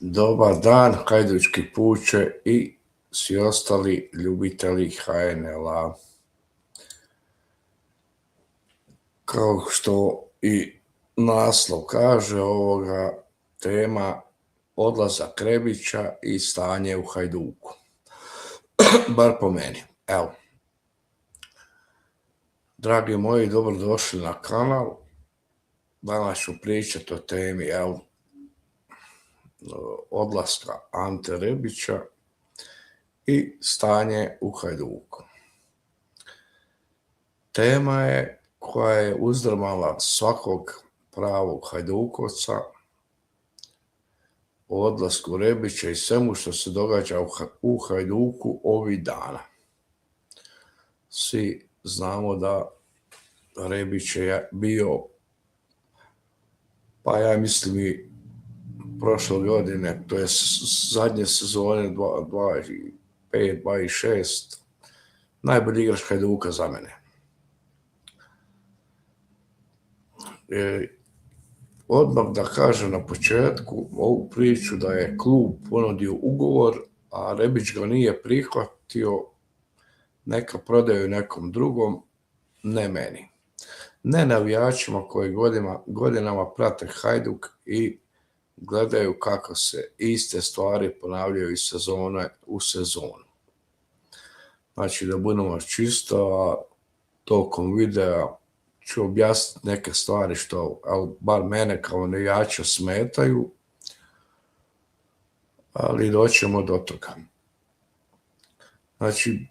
Dobar dan, Hajdučki puče i svi ostali ljubitelji HNL-a. Kao što i naslov kaže ovoga, tema odlazak Rebića i stanje u Hajduku. Bar po meni. Evo. Dragi moji, dobrodošli na kanal. Danas ću pričati o temi, odlaska Ante Rebića i stanje u Hajduku. Tema je koja je uzdrmala svakog pravog Hajdukovca o odlasku Rebića i svemu što se događa u Hajduku ovih dana. Svi znamo da Rebić je bio, pa ja mislim i prošle godine, to je zadnje sezone 2025-2026, najbolji igrač Hajduka za mene. Odmah da kažem na početku ovu priču da je klub ponudio ugovor, a Rebić ga nije prihvatio, neka prodaju nekom drugom, ne meni. Ne navijačima koji godinama prate Hajduk i gledaju kako se iste stvari ponavljaju iz sezone u sezonu. Znači, da budemo čisto, a tokom videa ću objasniti neke stvari što, bar mene kao navijača smetaju, ali doćemo do toga. Znači,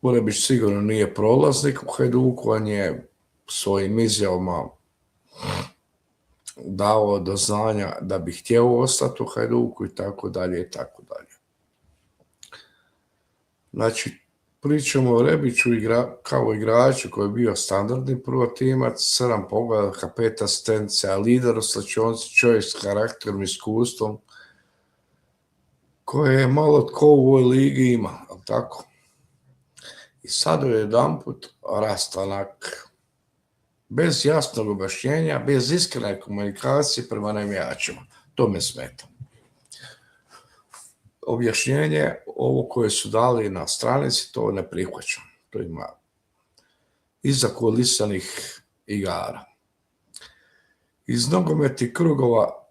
Rebić sigurno nije prolaznik u Hajduku, on je svojim izjavama dao do znanja da bi htio ostati u Hajduku i tako dalje i tako dalje. Znači, pričamo o Rebiću kao igraču koji je bio standardni prvotimac, 7 pogodaka, 5 asistencija, lider u slačionici, čovjek s karakterom i iskustvom, koje je malo tko u ovoj ligi ima, ali tako? I sad je jedanput rastanak, bez jasnog objašnjenja, bez iskrene komunikacije prema navijačima. To me smeta. Objašnjenje ovo koje su dali na stranici, to ne prihvaćam. To ima iza kulisanih igara. Iz nogometnih krugova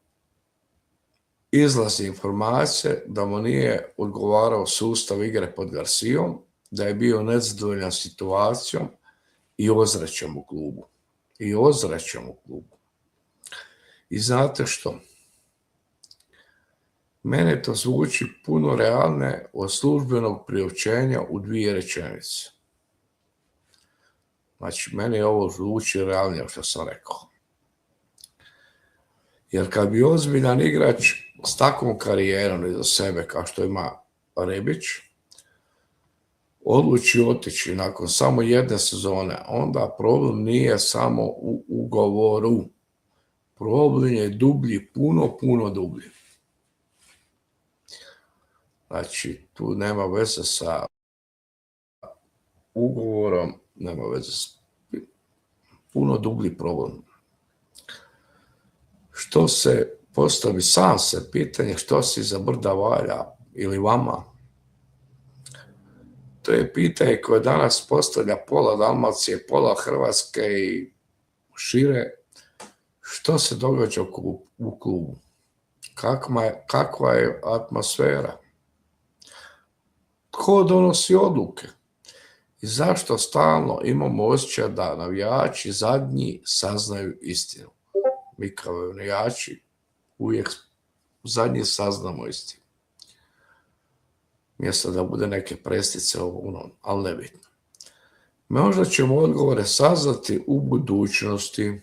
izlazi informacije da mu nije odgovarao sustav igre pod Garcijom, da je bio nezadovoljan situacijom i ozračjem u klubu. I znate što? Mene to zvuči puno realne od službenog priopćenja u 2 rečenice. Znači, meni ovo zvuči realnije što sam rekao. Jer kad bi ozbiljan igrač s takvom karijerom iza sebe kao što ima Rebić, odluči otići nakon samo jedne sezone, onda problem nije samo u ugovoru. Problem je dublji, puno dublji. Znači, tu nema veze sa ugovorom, nema veze s puno dublji problem. Što se postavi sam se pitanje što se iza brda valja ili vama? To je pitanje koje danas postavlja pola Dalmacije, pola Hrvatske i šire. Što se događa u klubu? Kakva je atmosfera? Tko donosi odluke? I zašto stalno imamo osjećaj da navijači zadnji saznaju istinu? Mi kao navijači uvijek zadnji saznamo istinu. Mjesto da bude neke prestice, ali nebitno. Možda ćemo odgovore saznati u budućnosti,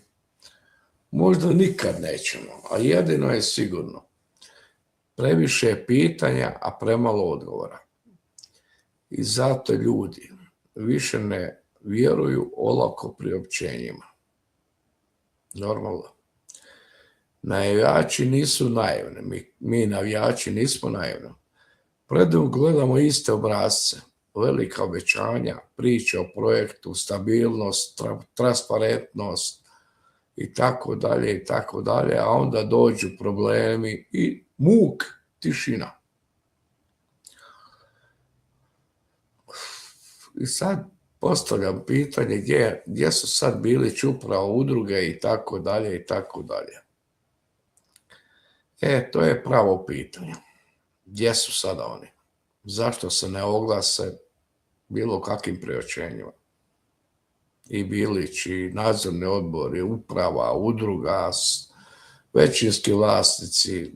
možda nikad nećemo, a jedino je sigurno. Previše je pitanja, a premalo odgovora. I zato ljudi više ne vjeruju olako priopćenjima. Normalno. Navijači nisu naivni, mi navijači nismo naivni. Predugo gledamo iste obrazce, velika obećanja, priče o projektu, stabilnost, transparentnost i tako dalje, a onda dođu problemi i muk tišina. I sad postavljam pitanje gdje su sad bili Čuprava udruge i tako dalje i tako dalje. To je pravo pitanje. Gdje su sada oni? Zašto se ne oglase bilo kakvim priopćenjima? I Bilić, i nadzorni odbor, i uprava, udruga, većinski vlasnici,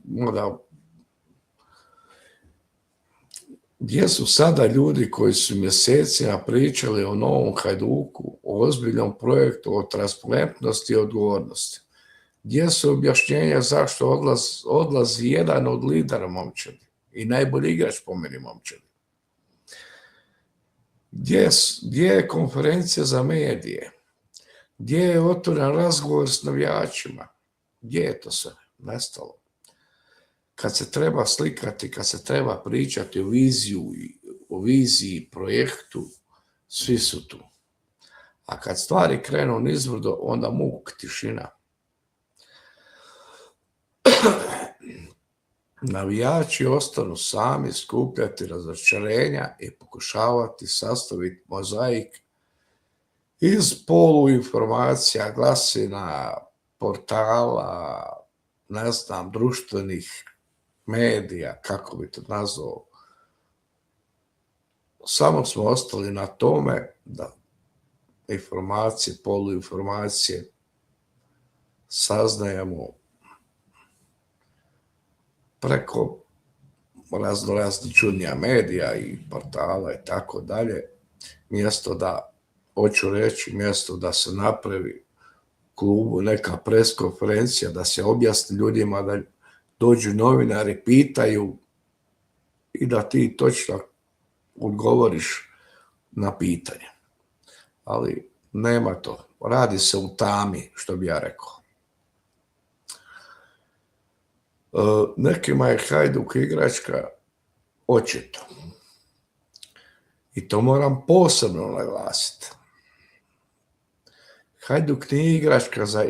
gdje su sada ljudi koji su mjesecima pričali o novom Hajduku, o ozbiljnom projektu, o transparentnosti i odgovornosti? Gdje su objašnjenja zašto odlazi jedan od lidera Momčadi i najbolji igrač po meni Momčadi? Gdje je konferencija za medije? Gdje je otvoren razgovor s navijačima? Gdje je to sve nestalo? Kad se treba slikati, kad se treba pričati o viziji, projektu, svi su tu. A kad stvari krenu nizbrdo, onda muk, tišina. Navijači ostanu sami skupljati razočarenja i pokušavati sastaviti mozaik iz poluinformacija, glasina, portala, društvenih medija, kako bi to nazvao. Samo smo ostali na tome da informacije, poluinformacije saznajemo preko raznoraznih čudnija medija i portala i tako dalje, mjesto da se napravi klubu neka pres konferencija, da se objasni ljudima, da dođu novinari, pitaju i da ti točno odgovoriš na pitanje. Ali nema to. Radi se u tami, što bi ja rekao. Nekima je Hajduk igračka očito. I to moram posebno naglasiti. Hajduk nije igračka za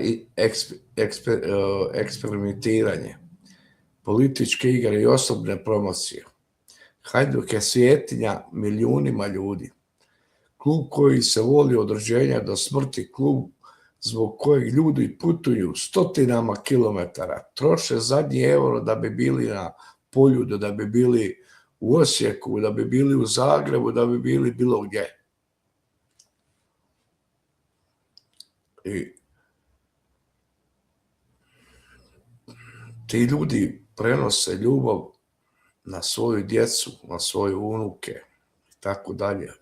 eksperimentiranje, političke igre i osobne promocije. Hajduk je svjetinja milijunima ljudi. Klub koji se voli od rođenja do smrti, klub zbog kojeg ljudi putuju stotinama kilometara, troše zadnji euro da bi bili na Poljudu, da bi bili u Osijeku, da bi bili u Zagrebu, da bi bili bilo gdje. I ti ljudi prenose ljubav na svoju djecu, na svoje unuke i tako dalje.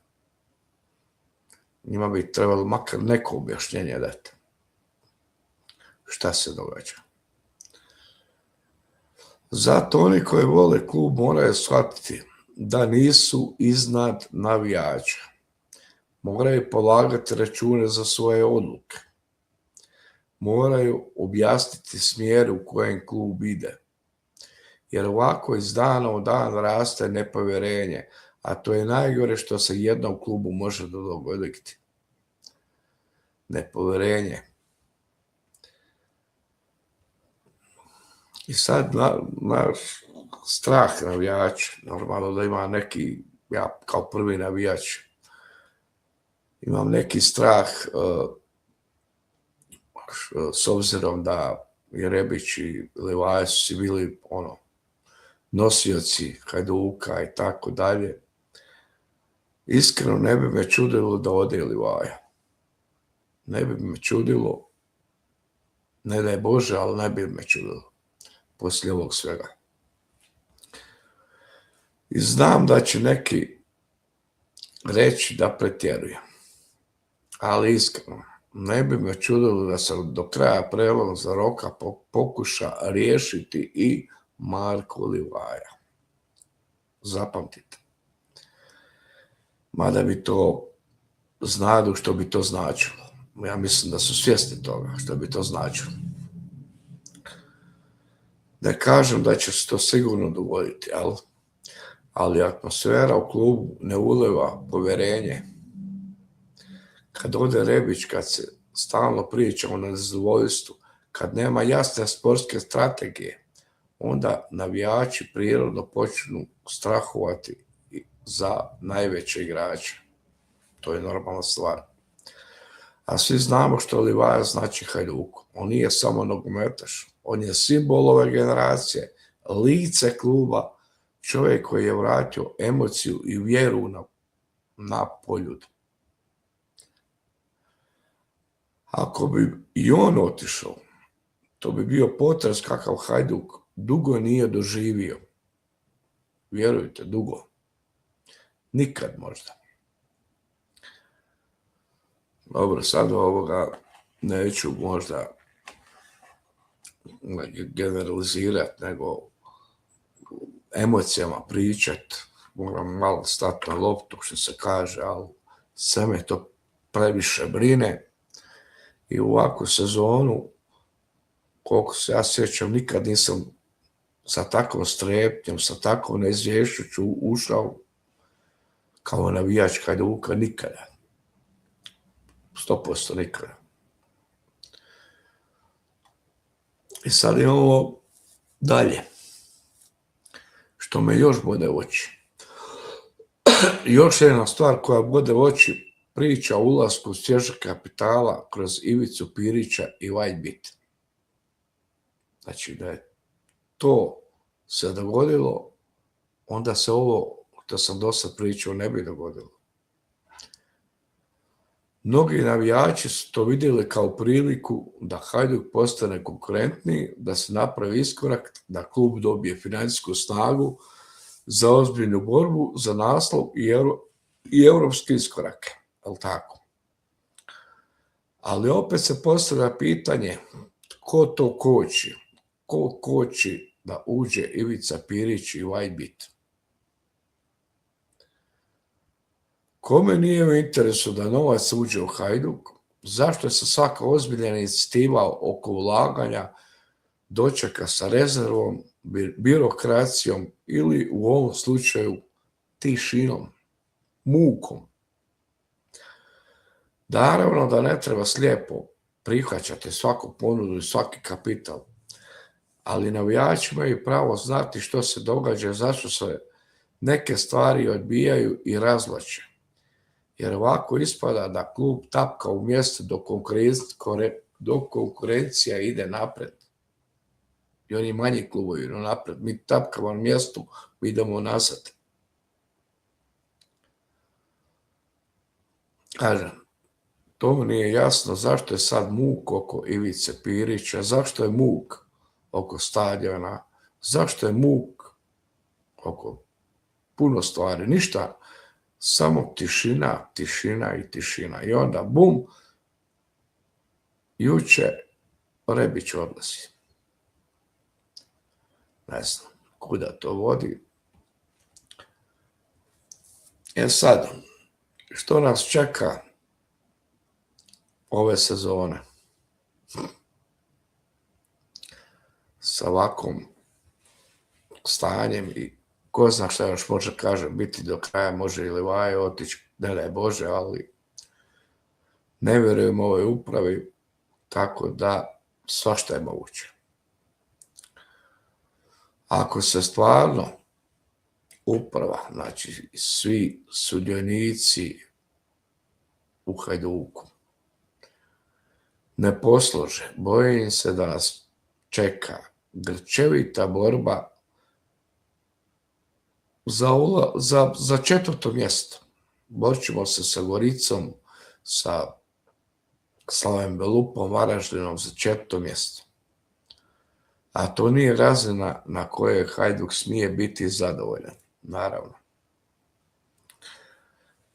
Njima bi trebalo makar neko objašnjenje dati. Šta se događa? Zato oni koji vole klub moraju shvatiti da nisu iznad navijača. Moraju polagati račune za svoje odluke. Moraju objasniti smjer u kojem klub ide. Jer ovako iz dana u dan raste nepovjerenje, a to je najgore što se jednom klubu može dogoditi. Nepovjerenje. I sad naš strah navijač, normalno da ima neki, ja kao prvi navijač, imam neki strah s obzirom da je Rebić i Livaja su bili nosioci Hajduka i tako dalje. Iskreno ne bi me čudilo da ode Livaja. Ne bi me čudilo, ne daj Bože, ali ne bi me čudilo poslije ovog svega. I znam da će neki reći da pretjerujem. Ali iskreno, ne bi me čudilo da se do kraja prelaznog roka pokuša riješiti i Marko Livaja. Zapamtite. Mada bi to znadu što bi to značilo. Ja mislim da su svjesni toga što bi to značilo. Ne kažem da će se to sigurno dogoditi, ali atmosfera u klubu ne uliva povjerenje. Kad ode Rebić, kad se stalno priča o nezadovoljstvu, kad nema jasne sportske strategije, onda navijači prirodno počnu strahovati za najveće igrače. To je normalna stvar. A svi znamo što Livaja znači Hajduku. On nije samo nogometaš, on je simbol ove generacije, lice kluba, čovjek koji je vratio emociju i vjeru na Poljud. Ako bi i on otišao, to bi bio potres kakav Hajduk dugo nije doživio. Vjerujte, dugo. Nikad možda. Dobro, sad ovoga neću možda generalizirati, nego emocijama pričat. Moram malo stati na loptu, što se kaže, ali sve me to previše brine. I u ovakvu sezonu, koliko se ja sjećam, nikad nisam sa takvom strepnjom, sa takvom neizvješćuću ušao kao navijač Hajduka nikada. 100% nikada. I sad imamo dalje. Što me još bode u oči. Još jedna stvar koja bode u oči, priča o ulasku svježeg kapitala kroz Ivicu Pirića i Whitebit. Znači da je to se dogodilo, onda se ovo što sam do sad pričao ne bi dogodilo. Mnogi navijači su to vidjeli kao priliku da Hajduk postane konkurentniji, da se napravi iskorak, da klub dobije financijsku snagu za ozbiljnu borbu, za naslov i europski iskorak. Ali tako. Ali opet se postavlja pitanje ko to koči? Ko koči da uđe Ivica Pirić i Whitebit? Kome nije u interesu da novac uđe u Hajduk? Zašto se svaka ozbiljna inicijativa oko ulaganja dočeka sa rezervom, birokracijom ili u ovom slučaju tišinom, mukom? Naravno da ne treba slijepo prihvaćati svaku ponudu i svaki kapital, ali navijači imaju pravo znati što se događa, zašto se neke stvari odbijaju i razvlače. Jer ovako ispada da klub tapka u mjestu dok konkurencija ide napred. I oni manji klubovi idu napred. Mi tapkamo na mjestu, mi idemo nazad. Kažem, to mi nije jasno zašto je sad muk oko Ivice Pirića, zašto je muk oko stadiona, zašto je muk oko puno stvari, ništa, samo tišina, tišina i tišina. I onda bum, juče Rebić odlazi. Ne znam kuda to vodi. Sad, što nas čeka ove sezone? Sa ovakvom stanjem i ko zna šta još može, kažem, biti do kraja, može i Livaja otići, ne daj Bože, ali ne vjerujem ovoj upravi, tako da svašta je moguće. Ako se stvarno uprava, znači svi sudionici u Hajduku ne poslože, bojim se da nas čeka grčevita borba za 4. mjesto. Borit ćemo se sa Goricom, sa Slaven Belupom, Varaždinom za 4. mjesto. A to nije razina na kojoj Hajduk smije biti zadovoljan, naravno.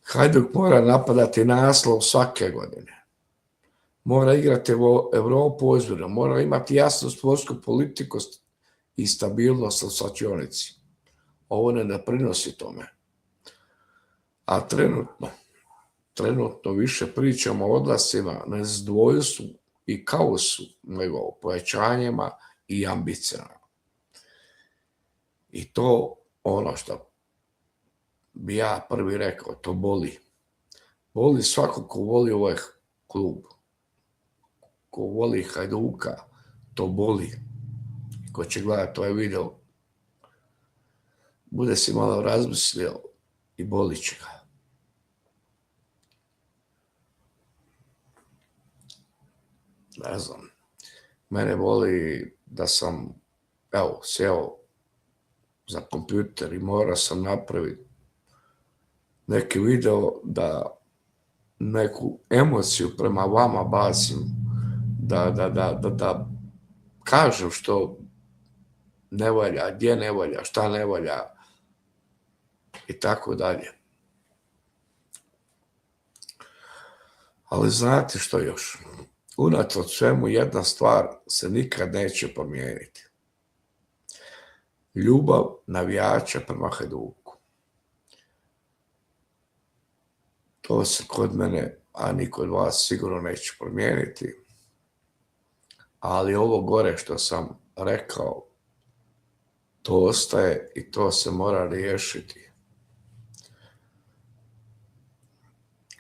Hajduk mora napadati naslov svake godine. Mora igrati Europu ozbiljno, mora imati jasnu sportsku politiku i stabilnost u slačionici. Ovo ne doprinosi tome. A trenutno više pričamo o odlascima, nezadovoljstvu i kaosu, nego o pojačanjima i ambicijama. I to ono što bi ja prvi rekao, to boli. Boli svako ko voli ovaj klub. Ko voli Hajduka, to boli. ko će gledati ovaj video, bude si malo razmislio i bolit će ga. Ne znam, mene boli da sam, sjeo za kompjuter i morao sam napraviti neki video da neku emociju prema vama bacim, da kažem što ne valja, gdje ne valja, šta ne valja i tako dalje. Ali znate što još? Unatoč svemu jedna stvar se nikad neće promijeniti. Ljubav navijača prema Hajduku. To se kod mene, a ni kod vas sigurno neće promijeniti. Ali ovo gore što sam rekao, to ostaje i to se mora riješiti.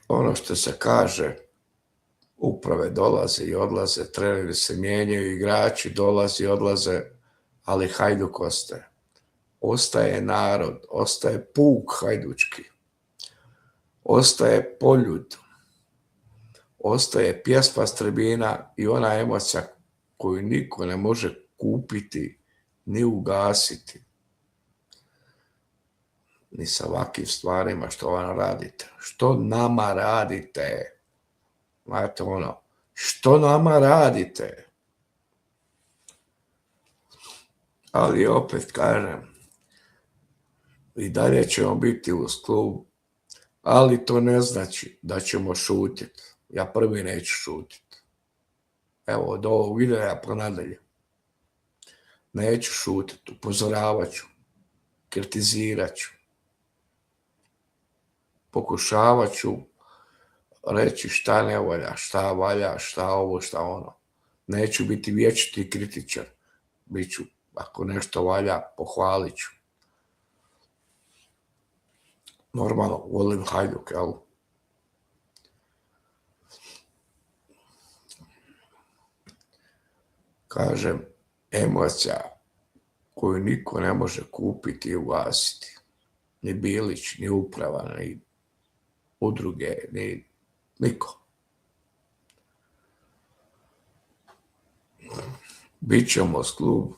Ono što se kaže, uprave dolaze i odlaze, treneri se mijenjaju, igrači dolaze i odlaze, ali Hajduk ostaje. Ostaje narod, ostaje puk hajdučki, ostaje poljud, ostaje pjesma s tribina i ona emocija koju niko ne može kupiti ni ugasiti. Ni sa ovakvim stvarima što vam radite. Što nama radite? Znate ono, što nama radite? Ali opet kažem, i dalje ćemo biti uz klub, ali to ne znači da ćemo šutiti. Ja prvi neću šutiti. Evo, od ovog videa pa nadalje. Neću šutiti, upozoravat ću, kritizirat ću. Pokušavat ću reći šta ne valja, šta valja, šta ovo, šta ono. Neću biti vječiti kritičar. Biću, ako nešto valja, pohvalit ću. Normalno, volim Hajduk, jel? Kažem, emocija koju niko ne može kupiti i ugasiti. Ni Bilić, ni uprava, ni udruge, ni niko. Bićemo s klub,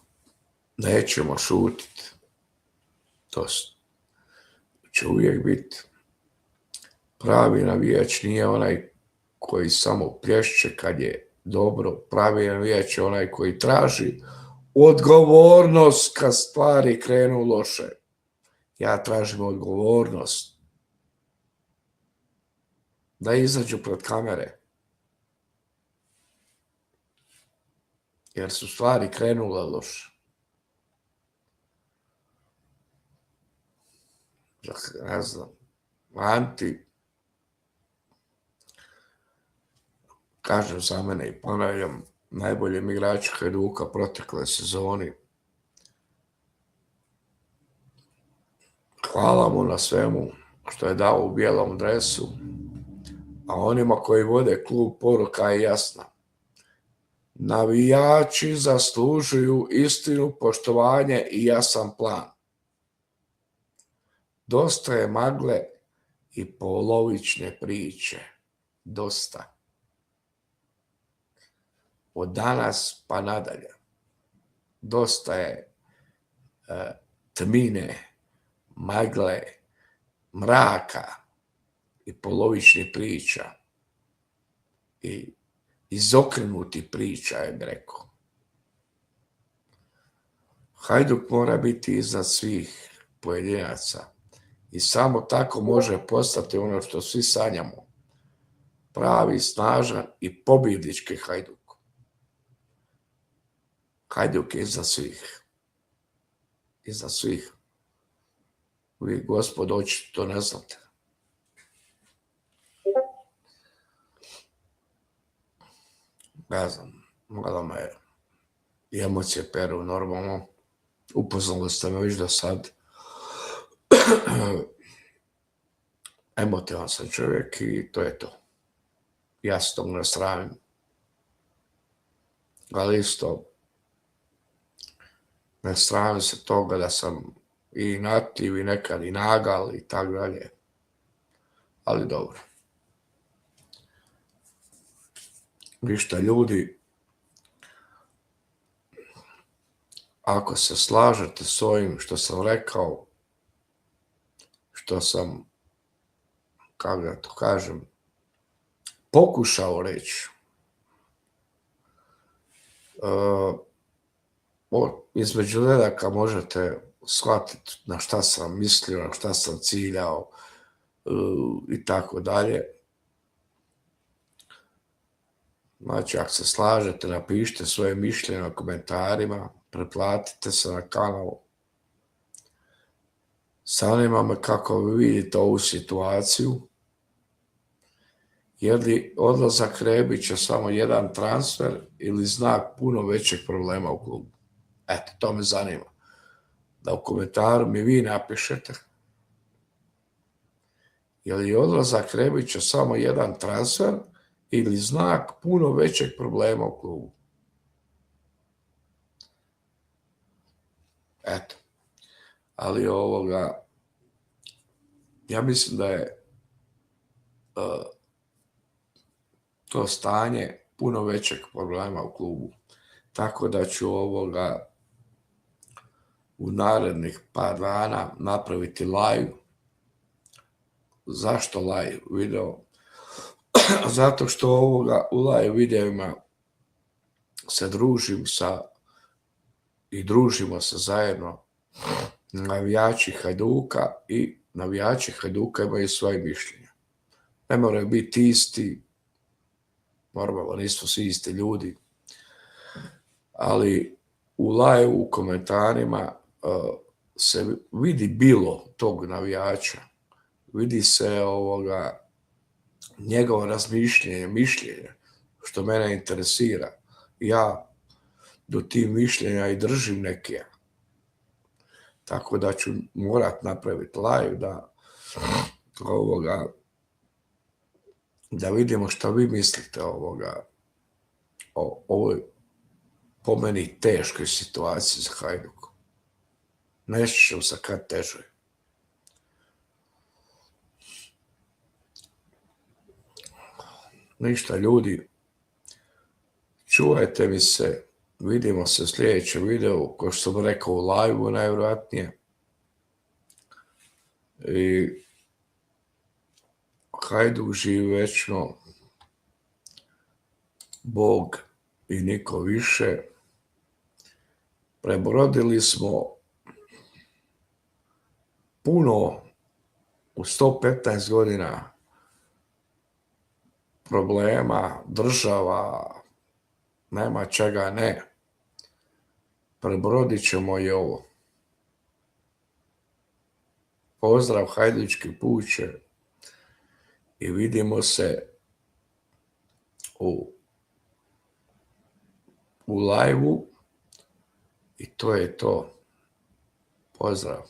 nećemo šutiti. To će uvijek biti. Pravi navijač nije onaj koji samo plješće kad je dobro. Pravi navijač je onaj koji traži odgovornost kad stvari krenu loše. Ja tražim odgovornost. Da izađu pred kamere. Jer su stvari krenule loše. Ne znam, Anti, kažem za mene i ponavljam, najboljem igraču Hajduka protekle sezoni. Hvala mu na svemu što je dao u bijelom dresu, a onima koji vode klub poruka je jasna. Navijači zaslužuju istinu, poštovanje i jasan plan. Dosta je magle i polovične priče. Dosta. Od danas pa nadalje. Dosta je tmine, magle, mraka i polovičnih priča. I izokrenuti priča, je rekao. Hajduk mora biti iznad svih pojedinaca. I samo tako može postati ono što svi sanjamo. Pravi, snažan i pobjednički Hajduk. Hajduk je iznad svih. Iznad svih. Vi, gospodo, očito ne znate. Ne znam, malo me i emocije peru normalno. Upoznali ste me već do sad. Emotivan sam čovjek i to je to. Ja se tog ne sramim. Ali isto, na strani se toga da sam i nativ i nekad i nagal i tako dalje. Ali dobro. Ništa ljudi, ako se slažete s ovim što sam rekao, što sam, kako da to kažem, pokušao reći, između redaka možete shvatiti na šta sam mislio, na šta sam ciljao i tako dalje. Znači, ako se slažete, napišite svoje mišljenje na komentarima, pretplatite se na kanal. Zanima me kako vi vidite ovu situaciju. Je li odlazak Rebića samo jedan transfer ili znak puno većeg problema u klubu? Eto, to me zanima. Da u komentaru mi vi napišete. Je li odlazak Rebića samo jedan transfer ili znak puno većeg problema u klubu? Eto. Ali ja mislim da je to stanje puno većeg problema u klubu. Tako da ću u narednih par dana napraviti live. Zašto live video? Zato što u live videima se družim i družimo se zajedno navijači Hajduka i navijači Hajduka imaju svoje mišljenje. Ne moraju biti isti, normalno nisu svi isti ljudi, ali u live u komentarima se vidi bilo tog navijača, vidi se njegovo razmišljanje, mišljenje, što mene interesira. Ja do tih mišljenja i držim neke. Tako da ću morat napraviti live da vidimo što vi mislite o ovoj po meni teškoj situaciji za Hajduk. Nešto se kad teže. Ništa ljudi, čuvajte mi se, vidimo se u sljedećem videu, kao što sam rekao u live-u najvjerojatnije. I Hajduk živi večno, Bog i niko više. Prebrodili smo puno u 115 godina problema, država, nema čega ne. Prebrodit ćemo i ovo. Pozdrav hajdučki puče i vidimo se u live-u i to je to. Pozdrav.